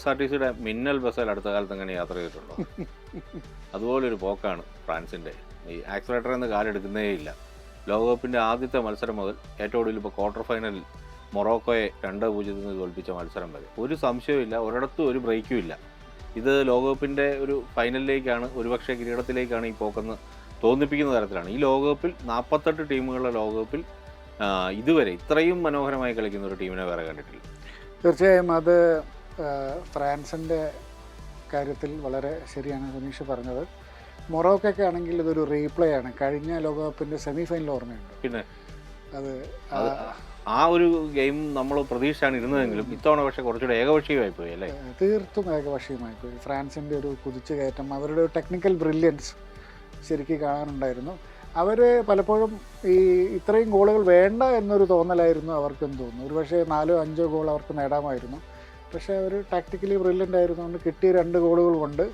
KSRTCയുടെ മിന്നൽ ബസ്സിൽ അടുത്ത കാലത്ത് അങ്ങനെ യാത്ര ചെയ്തിട്ടുണ്ടോ? അതുപോലൊരു പോക്കാണ് ഫ്രാൻസിൻ്റെ. ഈ ആക്സിലേറ്ററിൽ നിന്ന് കാലെടുക്കുന്നേ ഇല്ല. ലോകകപ്പിൻ്റെ ആദ്യത്തെ മത്സരം മുതൽ ഏറ്റവും ഒടുവിൽ ഇപ്പോൾ ക്വാർട്ടർ ഫൈനലിൽ മൊറോക്കോയെ 2-0 തോൽപ്പിച്ച മത്സരം വരെ ഒരു സംശയവുമില്ല, ഒരിടത്തും ഒരു ബ്രേക്കും ഇല്ല. ഇത് ലോകകപ്പിൻ്റെ ഒരു ഫൈനലിലേക്കാണ്, ഒരുപക്ഷെ കിരീടത്തിലേക്കാണ് ഈ പോക്കെന്ന് തോന്നിപ്പിക്കുന്ന തരത്തിലാണ്. ഈ ലോകകപ്പിൽ 48 ടീമുകളുടെ ലോകകപ്പിൽ ഇതുവരെ ഇത്രയും മനോഹരമായി കളിക്കുന്ന ഒരു ടീമിനെ വേറെ കണ്ടിട്ടില്ല. തീർച്ചയായും അത് ഫ്രാൻസിൻ്റെ കാര്യത്തിൽ വളരെ ശരിയാണ് സുനീഷ് പറഞ്ഞത്. മൊറോക്കൊക്കെ ആണെങ്കിൽ ഇതൊരു റീപ്ലേ ആണ്. കഴിഞ്ഞ ലോകകപ്പിൻ്റെ സെമി ഫൈനൽ ഓർമ്മയുണ്ട്. പിന്നെ അത് ആ ഒരു ഗെയിം നമ്മൾ പ്രതീക്ഷയാണ് ഇരുന്നതെങ്കിലും ഇത്തവണ പക്ഷേ കുറച്ചുകൂടെ ഏകപക്ഷീയമായി പോയി അല്ലേ? തീർത്തും ഏകപക്ഷീയമായി പോയി. ഫ്രാൻസിൻ്റെ ഒരു കുതിച്ചുകയറ്റം, അവരുടെ ഒരു ടെക്നിക്കൽ ബ്രില്യൻസ് ശരിക്കും കാണാനുണ്ടായിരുന്നു. അവർ പലപ്പോഴും ഇത്രയും ഗോളുകൾ വേണ്ട എന്നൊരു തോന്നലായിരുന്നു അവർക്കെന്ന് തോന്നുന്നു. ഒരുപക്ഷെ 4-5 ഗോൾ അവർക്ക് നേടാമായിരുന്നു. പക്ഷേ അവർ ടാക്ടിക്കലി ബ്രില്യൻ്റ് ആയിരുന്നുകൊണ്ട് കിട്ടിയ 2 ഗോളുകൾ കൊണ്ട്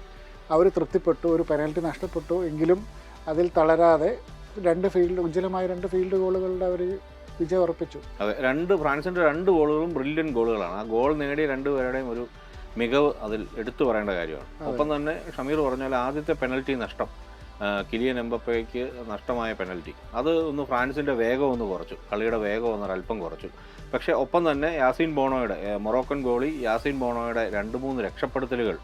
അവർ തൃപ്തിപ്പെട്ടു. ഒരു പെനൽറ്റി നഷ്ടപ്പെട്ടു എങ്കിലും അതിൽ തളരാതെ ഉജ്ജ്വലമായ 2 ഫീൽഡ് ഗോളുകളുടെ അവർ വിജയം ഉറപ്പിച്ചു. അതെ, ഫ്രാൻസിൻ്റെ 2 ഗോളുകളും ബ്രില്യൻ ഗോളുകളാണ്. ആ ഗോൾ നേടിയ 2 പേരുടെയും ഒരു മികവ് അതിൽ എടുത്തു പറയേണ്ട കാര്യമാണ്. ഒപ്പം തന്നെ ഷമീർ പറഞ്ഞ പോലെ ആദ്യത്തെ പെനൽറ്റി നഷ്ടം, കിലിയൻ എംബപ്പയ്ക്ക് നഷ്ടമായ പെനൽറ്റി, അത് ഒന്ന് ഫ്രാൻസിൻ്റെ വേഗം ഒന്ന് കുറച്ചു, കളിയുടെ വേഗം ഒന്നൊരല്പം കുറച്ചു. പക്ഷേ ഒപ്പം തന്നെ യാസീൻ ബോണോയുടെ, മൊറോക്കൻ ഗോളി യാസീൻ ബോണോയുടെ 2-3 രക്ഷപ്പെടുത്തലുകൾ,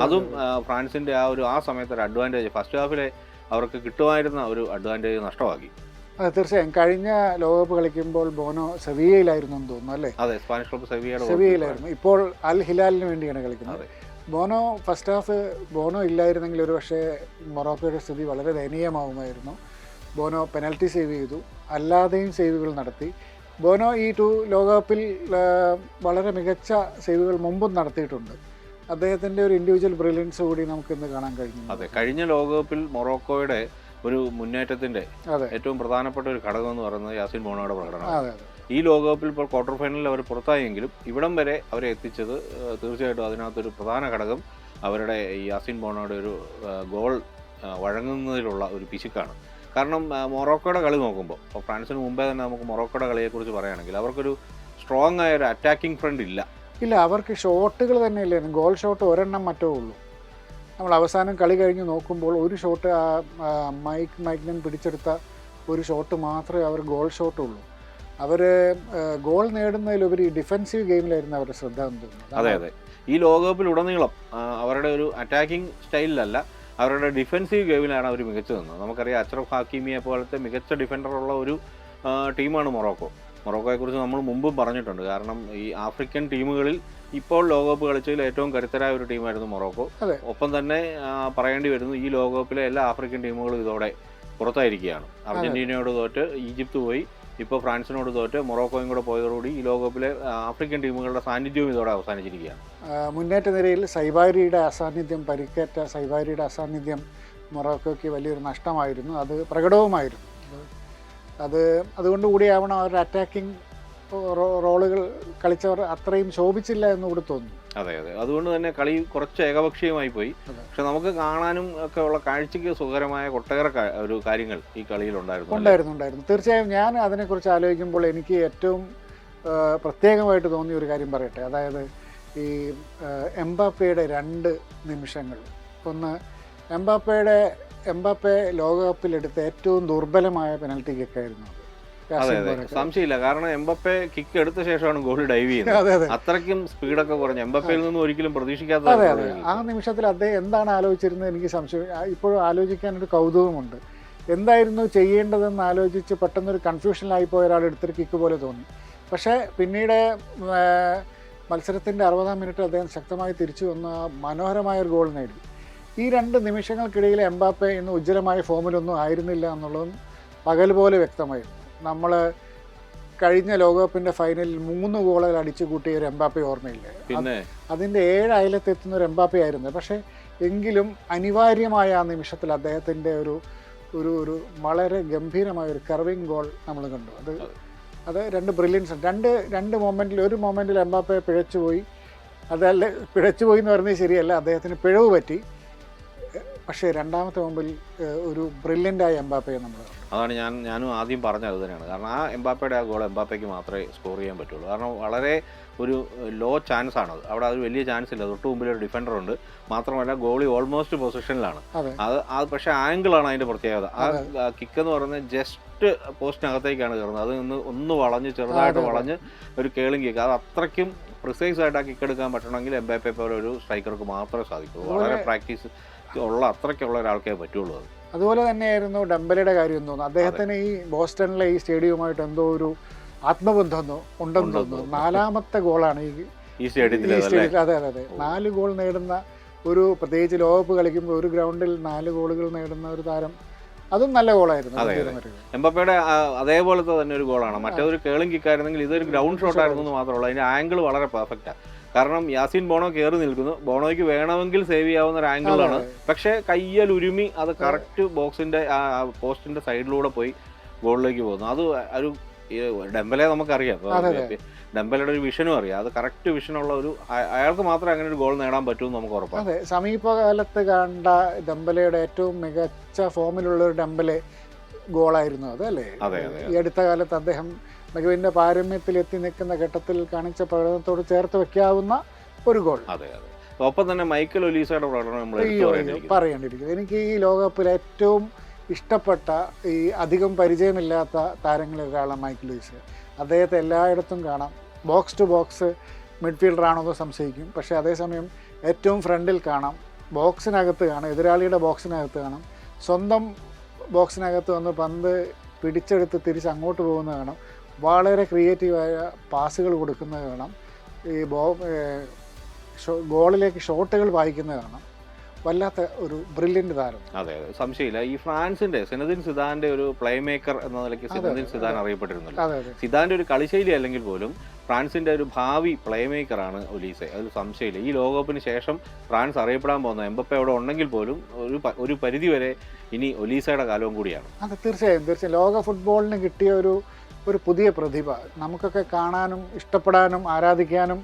അതും ഫ്രാൻസിൻ്റെ ആ സമയത്ത് ഒരു അഡ്വാൻറ്റേജ്, ഫസ്റ്റ് ഹാഫിലെ അവർക്ക് കിട്ടുമായിരുന്ന ഒരു അഡ്വാൻറ്റേജ് നഷ്ടമാക്കി. അതെ, തീർച്ചയായും. കഴിഞ്ഞ ലോകകപ്പ് കളിക്കുമ്പോൾ ബോനോ സെവിയയിലായിരുന്നു എന്ന് തോന്നുന്നു അല്ലേ? അതെ, സ്പാനിഷ് ക്ലബ്ബ് സെവിയയിലായിരുന്നു. ഇപ്പോൾ അൽ ഹിലാലിന് വേണ്ടിയാണ് കളിക്കുന്നത്. ബോനോ ഫസ്റ്റ് ഹാഫ് ബോനോ ഇല്ലായിരുന്നെങ്കിൽ ഒരു പക്ഷേ മൊറോക്കോയുടെ സ്ഥിതി വളരെ ദയനീയമാവുമായിരുന്നു. ബോനോ പെനൽറ്റി സേവ് ചെയ്തു, അല്ലാതെയും സേവുകൾ നടത്തി. ബോനോ ഈ ലോകകപ്പിൽ വളരെ മികച്ച സേവുകൾ മുമ്പും നടത്തിയിട്ടുണ്ട്. അദ്ദേഹത്തിൻ്റെ ഒരു ഇൻഡിവിജ്വൽ ബ്രില്യൻസ് കൂടി നമുക്കിന്ന് കാണാൻ കഴിഞ്ഞു. അതെ, കഴിഞ്ഞ ലോകകപ്പിൽ മൊറോക്കോയുടെ ഒരു മുന്നേറ്റത്തിൻ്റെ ഏറ്റവും പ്രധാനപ്പെട്ട ഒരു ഘടകം എന്ന് പറയുന്നത് യാസീൻ ബോണോയുടെ പ്രകടനമാണ്. ഈ ലോകകപ്പിൽ ഇപ്പോൾ ക്വാർട്ടർ ഫൈനലിൽ അവർ പുറത്തായെങ്കിലും ഇവിടം വരെ അവരെ എത്തിച്ചത് തീർച്ചയായിട്ടും അതിനകത്തൊരു പ്രധാന ഘടകം അവരുടെ യാസീൻ ബോണോയുടെ ഒരു ഗോൾ വഴങ്ങുന്നതിലുള്ള ഒരു പിശുക്കാണ്. കാരണം മൊറോക്കോയുടെ കളി നോക്കുമ്പോൾ, ഇപ്പോൾ ഫ്രാൻസിന് മുമ്പേ തന്നെ നമുക്ക് മൊറോക്കോയുടെ കളിയെക്കുറിച്ച് പറയുകയാണെങ്കിൽ അവർക്കൊരു സ്ട്രോങ് ആയ ഒരു അറ്റാക്കിംഗ് ഫ്രണ്ട് ഇല്ല. അവർക്ക് ഷോട്ടുകൾ തന്നെ ഇല്ലായിരുന്നു. ഗോൾ ഷോട്ട് ഒരെണ്ണം മറ്റോ ഉള്ളൂ. നമ്മൾ അവസാനം കളി കഴിഞ്ഞ് നോക്കുമ്പോൾ ഒരു ഷോട്ട് മൈക്നൻ പിടിച്ചെടുത്ത ഒരു ഷോട്ട് മാത്രമേ അവർ ഗോൾ ഷോട്ടുള്ളൂ. അവർ ഗോൾ നേടുന്നതിലുപരി ഡിഫെൻസീവ് ഗെയിമിലായിരുന്നു അവരുടെ ശ്രദ്ധ എന്ന് തോന്നുന്നു. അതെ അതെ, ഈ ലോകകപ്പിൽ ഉടനീളം അവരുടെ ഒരു അറ്റാക്കിംഗ് സ്റ്റൈലിലല്ല, അവരുടെ ഡിഫെൻസീവ് ഗെയിമിലാണ് അവർ മികച്ചു നിന്നത്. നമുക്കറിയാം, അച്രഫ് ഹാക്കിമിയെ പോലത്തെ മികച്ച ഡിഫൻഡറുള്ള ഒരു ടീമാണ് മൊറോക്കോ. മൊറോക്കോയെക്കുറിച്ച് നമ്മൾ മുമ്പും പറഞ്ഞിട്ടുണ്ട്. കാരണം ഈ ആഫ്രിക്കൻ ടീമുകളിൽ ഇപ്പോൾ ലോകകപ്പ് കളിച്ചതിൽ ഏറ്റവും കരുത്തരായ ഒരു ടീമായിരുന്നു മൊറോക്കോ. ഒപ്പം തന്നെ പറയേണ്ടി വരുന്നു, ഈ ലോകകപ്പിലെ എല്ലാ ആഫ്രിക്കൻ ടീമുകളും ഇതോടെ പുറത്തായിരിക്കുകയാണ്. അർജന്റീനയോട് തോറ്റ് ഈജിപ്ത് പോയി, ഇപ്പോൾ ഫ്രാൻസിനോട് തോറ്റ് മൊറോക്കോയും കൂടെ പോയതോടുകൂടി ഈ ലോകകപ്പിലെ ആഫ്രിക്കൻ ടീമുകളുടെ സാന്നിധ്യവും ഇതോടെ അവസാനിച്ചിരിക്കുകയാണ്. മുന്നേറ്റ നിരയിൽ സൈബാരിയുടെ അസാന്നിധ്യം, പരിക്കേറ്റ സൈബാരിയുടെ അസാന്നിധ്യം മൊറോക്കോയ്ക്ക് വലിയൊരു നഷ്ടമായിരുന്നു. അത് പ്രകടവുമായിരുന്നു. അതുകൊണ്ടുകൂടിയാവണം അവരുടെ അറ്റാക്കിംഗ് റോളുകൾ കളിച്ചവർ അത്രയും ശോഭിച്ചില്ല എന്നുകൂടി തോന്നുന്നു. അതെ അതെ, അതുകൊണ്ട് തന്നെ കളി കുറച്ച് ഏകപക്ഷീയമായി പോയി. പക്ഷെ നമുക്ക് കാണാനും ഒക്കെ ഉള്ള കാഴ്ചയ്ക്ക് സുഖകരമായ ഒട്ടേറെ ഒരു കാര്യങ്ങൾ ഈ കളിയിൽ ഉണ്ടായിരുന്നു. തീർച്ചയായും. ഞാൻ അതിനെക്കുറിച്ച് ആലോചിക്കുമ്പോൾ എനിക്ക് ഏറ്റവും പ്രത്യേകമായിട്ട് തോന്നിയ ഒരു കാര്യം പറയട്ടെ. അതായത് ഈ എംബാപ്പയുടെ 2 നിമിഷങ്ങൾ. ഒന്ന്, എംബാപ്പെ ലോകകപ്പിലെടുത്ത ഏറ്റവും ദുർബലമായ പെനൽറ്റി കിക്കായിരുന്നു. അതെ അതെ, സംശയമില്ല. കാരണം എംബപ്പെ കിക്ക് എടുത്ത ശേഷമാണ് ഗോൾ ഡൈവ് ചെയ്യുന്നത്. അത്രയ്ക്കും സ്പീഡൊക്കെ കുറഞ്ഞു, എംബപ്പയിൽ നിന്നും ഒരിക്കലും പ്രതീക്ഷിക്കാത്ത. ആ നിമിഷത്തിൽ അദ്ദേഹം എന്താണ് ആലോചിച്ചിരുന്നത് എനിക്ക് സംശയം, ഇപ്പോഴും ആലോചിക്കാനൊരു കൗതുകമുണ്ട്. എന്തായിരുന്നു ചെയ്യേണ്ടതെന്ന് ആലോചിച്ച് പെട്ടെന്നൊരു കൺഫ്യൂഷനിലായിപ്പോയ ഒരാൾ എടുത്തൊരു കിക്ക് പോലെ തോന്നി. പക്ഷേ പിന്നീട് മത്സരത്തിൻ്റെ 60-ാം മിനിറ്റ് അദ്ദേഹം ശക്തമായി തിരിച്ചു വന്ന് മനോഹരമായ ഒരു ഗോൾ നേടി. ഈ 2 നിമിഷങ്ങൾക്കിടയിൽ എംബാപ്പെ ഇന്ന് ഉജ്ജ്വലമായ ഫോമിലൊന്നും ആയിരുന്നില്ല എന്നുള്ളതും പകൽ പോലെ വ്യക്തമായിരുന്നു. നമ്മൾ കഴിഞ്ഞ ലോകകപ്പിൻ്റെ ഫൈനലിൽ 3 ഗോളുകൾ അടിച്ചു കൂട്ടിയ ഒരു എംബാപ്പെ ഓർമ്മയില്ലേ? അതിൻ്റെ 7 അയലത്തെത്തുന്ന ഒരു എംബാപ്പെ ആയിരുന്നു. പക്ഷേ എങ്കിലും അനിവാര്യമായ ആ നിമിഷത്തിൽ അദ്ദേഹത്തിൻ്റെ ഒരു വളരെ ഗംഭീരമായ ഒരു കർവിങ് ഗോൾ നമ്മൾ കണ്ടു. അത് 2 ബ്രില്യൻസ്. രണ്ട് മൊമെൻറ്റിൽ, ഒരു മൊമെൻറ്റിൽ എംബാപ്പെ പിഴച്ചുപോയി. പിഴച്ചുപോയി എന്ന് പറഞ്ഞത് ശരിയല്ല, അദ്ദേഹത്തിന് പിഴവ് പറ്റി. പക്ഷേ രണ്ടാമത്തെ മുമ്പിൽ ഒരു ബ്രില്യൻ്റായ എംബാപ്പയെ നമ്മൾ കണ്ടു. അതാണ് ഞാനും ആദ്യം പറഞ്ഞത് അത് തന്നെയാണ്. കാരണം ആ എംബാപ്പയുടെ ആ ഗോൾ എംബാപ്പയ്ക്ക് മാത്രമേ സ്കോർ ചെയ്യാൻ പറ്റുള്ളൂ. കാരണം വളരെ ഒരു ലോ ചാൻസ് ആണത്. അവിടെ അത് വലിയ ചാൻസ് ഇല്ല. തൊട്ട് മുമ്പിൽ ഒരു ഡിഫൻഡർ ഉണ്ട്. മാത്രമല്ല ഗോളി ഓൾമോസ്റ്റ് പൊസിഷനിലാണ്. അത് പക്ഷേ ആംഗിളാണ് അതിൻ്റെ പ്രത്യേകത. ആ കിക്ക് എന്ന് പറയുന്നത് ജസ്റ്റ് പോസ്റ്റിനകത്തേക്കാണ് കയറുന്നത്. അത് ഒന്ന് വളഞ്ഞ് ചെറുതായിട്ട് വളഞ്ഞ് ഒരു കേളിങ് കിക്ക്. അത് അത്രയ്ക്കും പ്രിസൈസ് ആയിട്ട് ആ കിക്ക് എടുക്കാൻ പറ്റണമെങ്കിൽ എംബാപ്പയെ പോലെ ഒരു സ്ട്രൈക്കർക്ക് മാത്രമേ സാധിക്കുള്ളൂ. വളരെ പ്രാക്ടീസ് ഉള്ള അത്രയ്ക്കുള്ള ഒരാൾക്കേ പറ്റുള്ളൂ അത്. അതുപോലെ തന്നെയായിരുന്നു ഡംബലയുടെ കാര്യം എന്ന് തോന്നുന്നു. അദ്ദേഹത്തിന് ഈ ബോസ്റ്റണിലെ ഈ സ്റ്റേഡിയവുമായിട്ട് എന്തോ ഒരു ആത്മബന്ധം ഉണ്ടെന്ന് തോന്നുന്നു. 4ാമത്തെ ഗോളാണ് ഈ സ്റ്റേഡിയത്തിൽ. അതെ അതെ അതെ, 4 ഗോൾ നേടുന്ന ഒരു, പ്രത്യേകിച്ച് ലോകകപ്പ് കളിക്കുമ്പോൾ ഒരു ഗ്രൗണ്ടിൽ 4 ഗോളുകൾ നേടുന്ന ഒരു താരം, അതും നല്ല ഗോളായിരുന്നു. എംബാപ്പയുടെ അതേപോലത്തെ തന്നെ ഒരു ഗോളാണ്. മറ്റേതൊരു കേളിംഗ് കിക്കായിരുന്നെങ്കിൽ ഇതൊരു ഗ്രൗണ്ട് ഷോട്ട് ആയിരുന്നു എന്ന് മാത്രമല്ല, അതിന്റെ ആംഗിൾ വളരെ പെർഫെക്റ്റാണ്. കാരണം യാസിൻ ബോണോ കയറി നിൽക്കുന്നു, ബോണോയ്ക്ക് വേണമെങ്കിൽ സേവ് ചെയ്യാവുന്ന ഒരു ആംഗിളാണ്. പക്ഷേ കയ്യിൽ ഉരുമി അത് കറക്റ്റ് ബോക്സിന്റെ പോസ്റ്റിന്റെ സൈഡിലൂടെ പോയി ഗോളിലേക്ക് പോകുന്നു. അത് ഒരു ഡെമ്പലെ നമുക്കറിയാം, ഡെമ്പലയുടെ ഒരു വിഷനും അറിയാം. അത് കറക്റ്റ് വിഷനുള്ള ഒരു അയാൾക്ക് മാത്രമേ അങ്ങനെ ഒരു ഗോൾ നേടാൻ പറ്റുമെന്ന് നമുക്ക് ഉറപ്പാണ്. അതെ, സമീപകാലത്ത് കണ്ട ഡെമ്പലയുടെ ഏറ്റവും മികച്ച ഫോമിലുള്ള ഒരു ഡെമ്പലെ ഗോളായിരുന്നു അത്, അല്ലേ? ഈ അടുത്ത കാലത്ത് അദ്ദേഹം മികവിന്റെ പാരമ്യത്തിൽ എത്തി നിൽക്കുന്ന ഘട്ടത്തിൽ കാണിച്ച പ്രകടനത്തോട് ചേർത്ത് വെക്കാവുന്ന ഒരു ഗോൾ. അതെ അതെ. ഒപ്പം തന്നെ മൈക്കൽ ഒലീസയുടെ പ്രകടനം നമ്മൾ പറയേണ്ടിയിരിക്കുന്നു. എനിക്ക് ഈ ലോകകപ്പിൽ ഏറ്റവും ഇഷ്ടപ്പെട്ട ഈ അധികം പരിചയമില്ലാത്ത താരങ്ങളിൽ ഒരാളാണ് മൈക്കൽ ഒലീസ്. അദ്ദേഹത്തെ എല്ലായിടത്തും കാണാം. ബോക്സ് ടു ബോക്സ് മിഡ്ഫീൽഡറാണെന്ന് സംശയിക്കും, പക്ഷേ അതേസമയം ഏറ്റവും ഫ്രണ്ടിൽ കാണാം, ബോക്സിനകത്ത് കാണാം, എതിരാളിയുടെ ബോക്സിനകത്ത് കാണാം, സ്വന്തം ബോക്സിനകത്ത് വന്ന് പന്ത് പിടിച്ചെടുത്ത് തിരിച്ച് അങ്ങോട്ട് പോകുന്നത് കാണാം, വളരെ ക്രിയേറ്റീവായ പാസുകൾ കൊടുക്കുന്നത് കാണാം, ഈ ഗോളിലേക്ക് ഷോട്ടുകൾ വായിക്കുന്നത് കാണാം. വല്ലാത്ത ഒരു ബ്രില്യൻ്റ് താരം. അതെ അതെ, സംശയമില്ല. ഈ ഫ്രാൻസിന്റെ സിനദിൻ സിദാന്റെ ഒരു പ്ലേ മേക്കർ എന്ന നിലയ്ക്ക് സിനദിൻ സിദാൻ അറിയപ്പെട്ടിരുന്നല്ലോ. സിദാന്റെ ഒരു കളിശൈലി അല്ലെങ്കിൽ പോലും ഫ്രാൻസിന്റെ ഒരു ഭാവി പ്ലേ മേക്കറാണ് ഒലീസെ, അതിൽ സംശയമില്ല. ഈ ലോകകപ്പിന് ശേഷം ഫ്രാൻസ് അറിയപ്പെടാൻ പോകുന്ന എംബപ്പെ അവിടെ ഉണ്ടെങ്കിൽ പോലും ഒരു പരിധി വരെ ഇനി ഒലീസയുടെ കാലവും കൂടിയാണ്. അതെ, തീർച്ചയായും. ലോക ഫുട്ബോളിന് കിട്ടിയ ഒരു പുതിയ പ്രതിഭ, നമുക്കൊക്കെ കാണാനും ഇഷ്ടപ്പെടാനും ആരാധിക്കാനും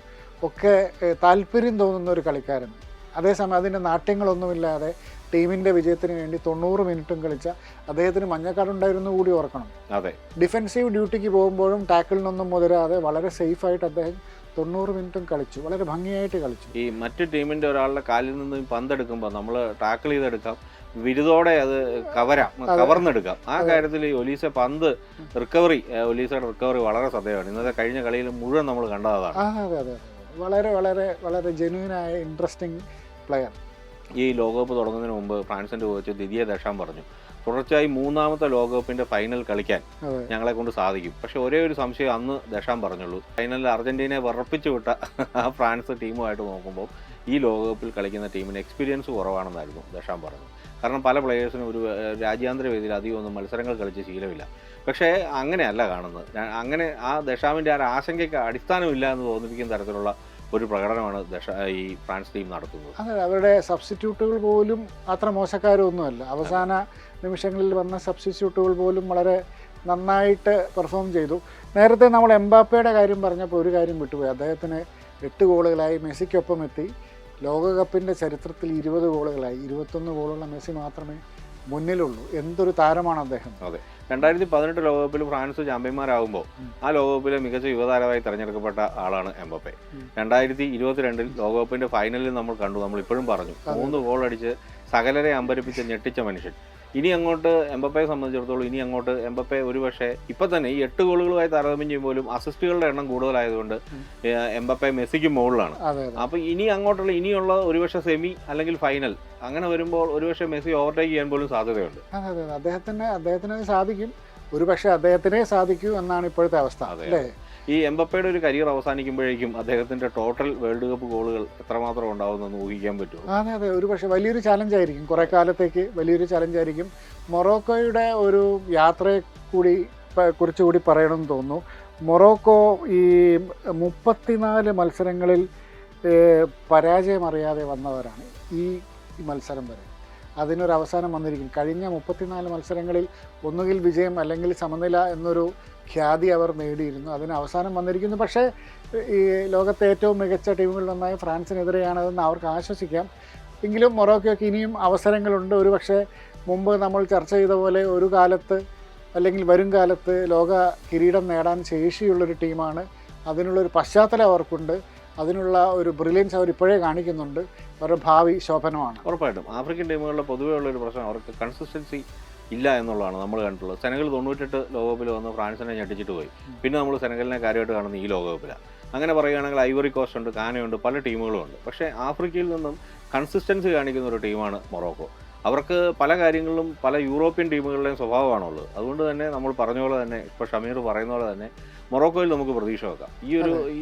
ഒക്കെ താല്പര്യം തോന്നുന്ന ഒരു കളിക്കാരൻ. അതേസമയം അതിൻ്റെ നാട്യങ്ങളൊന്നുമില്ലാതെ ടീമിൻ്റെ വിജയത്തിന് വേണ്ടി 90 മിനിറ്റും കളിച്ച അദ്ദേഹത്തിന് മഞ്ഞക്കാടുണ്ടായിരുന്നു കൂടി ഓർക്കണം. അതെ, ഡിഫെൻസീവ് ഡ്യൂട്ടിക്ക് പോകുമ്പോഴും ടാക്കിളിനൊന്നും മുതരാതെ വളരെ സേഫായിട്ട് അദ്ദേഹം 90 മിനിറ്റും കളിച്ചു, വളരെ ഭംഗിയായിട്ട് കളിച്ചു. ഈ മറ്റു ടീമിൻ്റെ ഒരാളുടെ കാലിൽ നിന്ന് പന്തെടുക്കുമ്പോൾ നമ്മൾ ടാക്കിൾ ചെയ്തെടുക്കാം, വിരുദോടെ അത് കവർന്നെടുക്കാം. ആ കാര്യത്തിൽ ഈ ഒലീസ പന്ത് ഒലീസയുടെ റിക്കവറി വളരെ ശ്രദ്ധേയമാണ്. ഇന്നത്തെ കഴിഞ്ഞ കളിയിൽ മുഴുവൻ നമ്മൾ കണ്ടതാണ്. അതെ അതെ, വളരെ വളരെ വളരെ ജെന്യൂനായ ഇൻട്രസ്റ്റിംഗ് പ്ലെയർ. ഈ ലോകകപ്പ് തുടങ്ങുന്നതിന് മുമ്പ് ഫ്രാൻസിന്റെ കോച്ച് ദിദിയെ ദഷാം പറഞ്ഞു, തുടർച്ചയായി 3ാമത്തെ ലോകകപ്പിന്റെ ഫൈനൽ കളിക്കാൻ ഞങ്ങളെ കൊണ്ട് സാധിക്കും. പക്ഷെ ഒരേ ഒരു സംശയം അന്ന് ദഷാം പറഞ്ഞുള്ളൂ, ഫൈനലിൽ അർജന്റീനയെ വിറപ്പിച്ചു വിട്ട ആ ഫ്രാൻസ് ടീമുമായിട്ട് നോക്കുമ്പോൾ ഈ ലോകകപ്പിൽ കളിക്കുന്ന ടീമിന് എക്സ്പീരിയൻസ് കുറവാണെന്നായിരുന്നു ദഷാം പറഞ്ഞത്. കാരണം പല പ്ലെയേഴ്സിനും ഒരു രാജ്യാന്തര വേദിയിൽ അധികം ഒന്നും മത്സരങ്ങൾ കളിച്ച് ശീലമില്ല. പക്ഷേ അങ്ങനെയല്ല കാണുന്നത്. അങ്ങനെ ആ ദഷാമിൻ്റെ ആ ആശങ്കയ്ക്ക് അടിസ്ഥാനമില്ല എന്ന് തോന്നിപ്പിക്കുന്ന തരത്തിലുള്ള ഒരു പ്രകടനമാണ് ഈ ഫ്രാൻസ് ടീം നടത്തുന്നത്. അതെ, അവരുടെ സബ്സ്റ്റിറ്റ്യൂട്ടുകൾ പോലും അത്ര മോശക്കാരൊന്നുമല്ല. അവസാന നിമിഷങ്ങളിൽ വന്ന സബ്സ്റ്റിറ്റ്യൂട്ടുകൾ പോലും വളരെ നന്നായിട്ട് പെർഫോം ചെയ്തു. നേരത്തെ നമ്മൾ എംബാപ്പയുടെ കാര്യം പറഞ്ഞപ്പോൾ ഒരു കാര്യം വിട്ടുപോയി. അദ്ദേഹത്തിന് 8 ഗോളുകളായി, മെസ്സിക്കൊപ്പം എത്തി. ലോകകപ്പിൻ്റെ ചരിത്രത്തിൽ 20 ഗോളുകളായി. 21 ഗോളുള്ള മെസ്സി മാത്രമേ മുന്നിലുള്ളൂ. എന്തൊരു താരമാണ് അദ്ദേഹം. അതെ, 2018 ലോകകപ്പിൽ ഫ്രാൻസ് ചാമ്പ്യന്മാരാകുമ്പോൾ ആ ലോകകപ്പിലെ മികച്ച യുവതാരമായി തെരഞ്ഞെടുക്കപ്പെട്ട ആളാണ് എംബപ്പെ. 2022 ലോകകപ്പിന്റെ ഫൈനലിൽ നമ്മൾ കണ്ടു, നമ്മൾ ഇപ്പോഴും പറഞ്ഞു, 3 ഗോൾ അടിച്ച് സകലരെ അമ്പരപ്പിച്ച് ഞെട്ടിച്ച മനുഷ്യൻ. ഇനി അങ്ങോട്ട് എംബപ്പയെ സംബന്ധിച്ചിടത്തോളം ഇനി അങ്ങോട്ട് എംബപ്പെ ഒരുപക്ഷെ ഇപ്പം തന്നെ ഈ 8 ഗോളുകളുമായി താരതമ്യം ചെയ്യുമ്പോഴും അസിസ്റ്റുകളുടെ എണ്ണം കൂടുതലായതുകൊണ്ട് എംബപ്പെ മെസ്സിക്ക് മുകളിലാണ്. അപ്പോൾ ഇനി അങ്ങോട്ടുള്ള ഇനിയുള്ള ഒരുപക്ഷെ സെമി അല്ലെങ്കിൽ ഫൈനൽ അങ്ങനെ വരുമ്പോൾ ഒരുപക്ഷെ മെസ്സി ഓവർടേക്ക് ചെയ്യാൻ പോലും സാധ്യതയുണ്ട്. അതെ, അദ്ദേഹത്തിന് സാധിക്കും, ഒരുപക്ഷെ അദ്ദേഹത്തിനെ സാധിക്കൂ എന്നാണ് ഇപ്പോഴത്തെ അവസ്ഥ. അല്ലേ, ഈ എംബപ്പയുടെ ഒരു കരിയർ അവസാനിക്കുമ്പോഴേക്കും അദ്ദേഹത്തിന്റെ ടോട്ടൽ വേൾഡ് കപ്പ് ഗോളുകൾ എത്രമാത്രം ഉണ്ടാവുമെന്ന് ഊഹിക്കാൻ പറ്റുമോ? അതെ, ഒരു പക്ഷേ വലിയൊരു ചലഞ്ചായിരിക്കും, കുറേ കാലത്തേക്ക് വലിയൊരു ചലഞ്ചായിരിക്കും. മൊറോക്കോയുടെ ഒരു യാത്രയെ കുറിച്ചുകൂടി പറയണമെന്ന് തോന്നുന്നു. മൊറോക്കോ ഈ 34 മത്സരങ്ങളിൽ പരാജയമറിയാതെ വന്നവരാണ് ഈ മത്സരം വരെ. അതിനൊരു അവസാനം വന്നിരിക്കും. കഴിഞ്ഞ 34 മത്സരങ്ങളിൽ ഒന്നുകിൽ വിജയം അല്ലെങ്കിൽ സമനില എന്നൊരു ഖ്യാതി അവർ നേടിയിരുന്നു. അതിന് അവസാനം വന്നിരിക്കുന്നു. പക്ഷേ ഈ ലോകത്തെ ഏറ്റവും മികച്ച ടീമുകളിലൊന്നായ ഫ്രാൻസിനെതിരെയാണതെന്ന് അവർക്ക് ആശ്വസിക്കാം. എങ്കിലും മൊറോക്കോയ്ക്ക് ഇനിയും അവസരങ്ങളുണ്ട്. ഒരുപക്ഷെ മുമ്പ് നമ്മൾ ചർച്ച ചെയ്ത പോലെ ഒരു കാലത്ത് അല്ലെങ്കിൽ വരും കാലത്ത് ലോക കിരീടം നേടാൻ ശേഷിയുള്ളൊരു ടീമാണ്. അതിനുള്ളൊരു പശ്ചാത്തലം അവർക്കുണ്ട്. അതിനുള്ള ഒരു ബ്രില്യൻസ് അവർ ഇപ്പോഴേ കാണിക്കുന്നുണ്ട്. അവരുടെ ഭാവി ശോഭനമാണ്. ഉറപ്പായിട്ടും ആഫ്രിക്കൻ ടീമുകളുടെ പൊതുവേ ഉള്ളൊരു പ്രശ്നം അവർക്ക് കൺസിസ്റ്റൻസി ഇല്ല എന്നുള്ളതാണ് നമ്മൾ കണ്ടിട്ടുള്ളത്. സെനഗൽ 98 ലോകകപ്പിൽ വന്ന് ഫ്രാൻസിനെ ഞെട്ടിച്ചിട്ട് പോയി. പിന്നെ നമ്മൾ സെനഗലിനെ കാര്യമായിട്ട് കാണുന്ന ഈ ലോകകപ്പിലാണ്. അങ്ങനെ പറയുകയാണെങ്കിൽ ഐവറി കോസ്റ്റ് ഉണ്ട്, കാനയുണ്ട്, പല ടീമുകളും ഉണ്ട്. പക്ഷേ ആഫ്രിക്കയിൽ നിന്നും കൺസിസ്റ്റൻസി കാണിക്കുന്ന ഒരു ടീമാണ് മൊറോക്കോ. അവർക്ക് പല കാര്യങ്ങളിലും പല യൂറോപ്യൻ ടീമുകളുടെയും സ്വഭാവമാണുള്ളത്. അതുകൊണ്ട് തന്നെ നമ്മൾ പറഞ്ഞ പോലെ തന്നെ ഇപ്പോൾ ഷമീർ പറയുന്ന പോലെ തന്നെ മൊറോക്കോയിൽ നമുക്ക് പ്രതീക്ഷ വെക്കാം.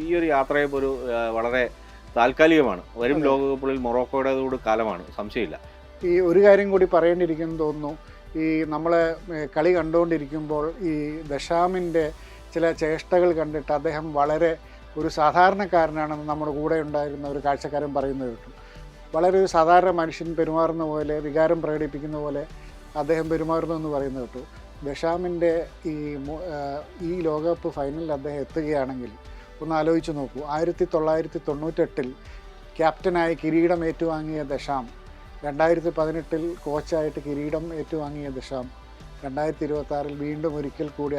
ഈ ഒരു യാത്രയും ഒരു വളരെ താൽക്കാലികമാണ്. വരും ലോകകപ്പിൽ മൊറോക്കോയുടേതോട് കാലമാണ്, സംശയമില്ല. ഈ ഒരു കാര്യം കൂടി പറയേണ്ടിയിരിക്കുന്നു തോന്നുന്നു. ഈ നമ്മൾ കളി കണ്ടുകൊണ്ടിരിക്കുമ്പോൾ ഈ ദശാമിൻ്റെ ചില ചേഷ്ടകൾ കണ്ടിട്ട് അദ്ദേഹം വളരെ ഒരു സാധാരണക്കാരനാണെന്ന് നമ്മുടെ കൂടെ ഉണ്ടായിരുന്ന ഒരു കാഴ്ചക്കാരൻ പറയുന്നത് കേട്ടു. വളരെ ഒരു സാധാരണ മനുഷ്യൻ പെരുമാറുന്ന പോലെ, വികാരം പ്രകടിപ്പിക്കുന്ന പോലെ അദ്ദേഹം പെരുമാറുന്നു എന്ന് പറയുന്നത് കേട്ടു. ദശാമിൻ്റെ ഈ ലോകകപ്പ് ഫൈനലിൽ അദ്ദേഹം എത്തുകയാണെങ്കിൽ ഒന്ന് ആലോചിച്ച് നോക്കൂ. 1998 ക്യാപ്റ്റനായി കിരീടം ഏറ്റുവാങ്ങിയ ദശാം, 2018 കോച്ചായിട്ട് കിരീടം ഏറ്റുവാങ്ങിയ ദശാം, 2026 വീണ്ടും ഒരിക്കൽ കൂടി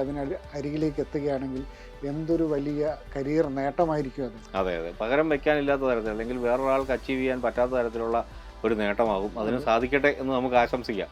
അരികിലേക്ക് എത്തുകയാണെങ്കിൽ എന്തൊരു വലിയ കരിയർ നേട്ടമായിരിക്കും അത്. അതെ, പകരം വയ്ക്കാനില്ലാത്ത തരത്തിൽ അല്ലെങ്കിൽ വേറൊരാൾക്ക് അച്ചീവ് ചെയ്യാൻ പറ്റാത്ത തരത്തിലുള്ള ഒരു നേട്ടമാകും. അതിന് സാധിക്കട്ടെ എന്ന് നമുക്ക് ആശംസിക്കാം.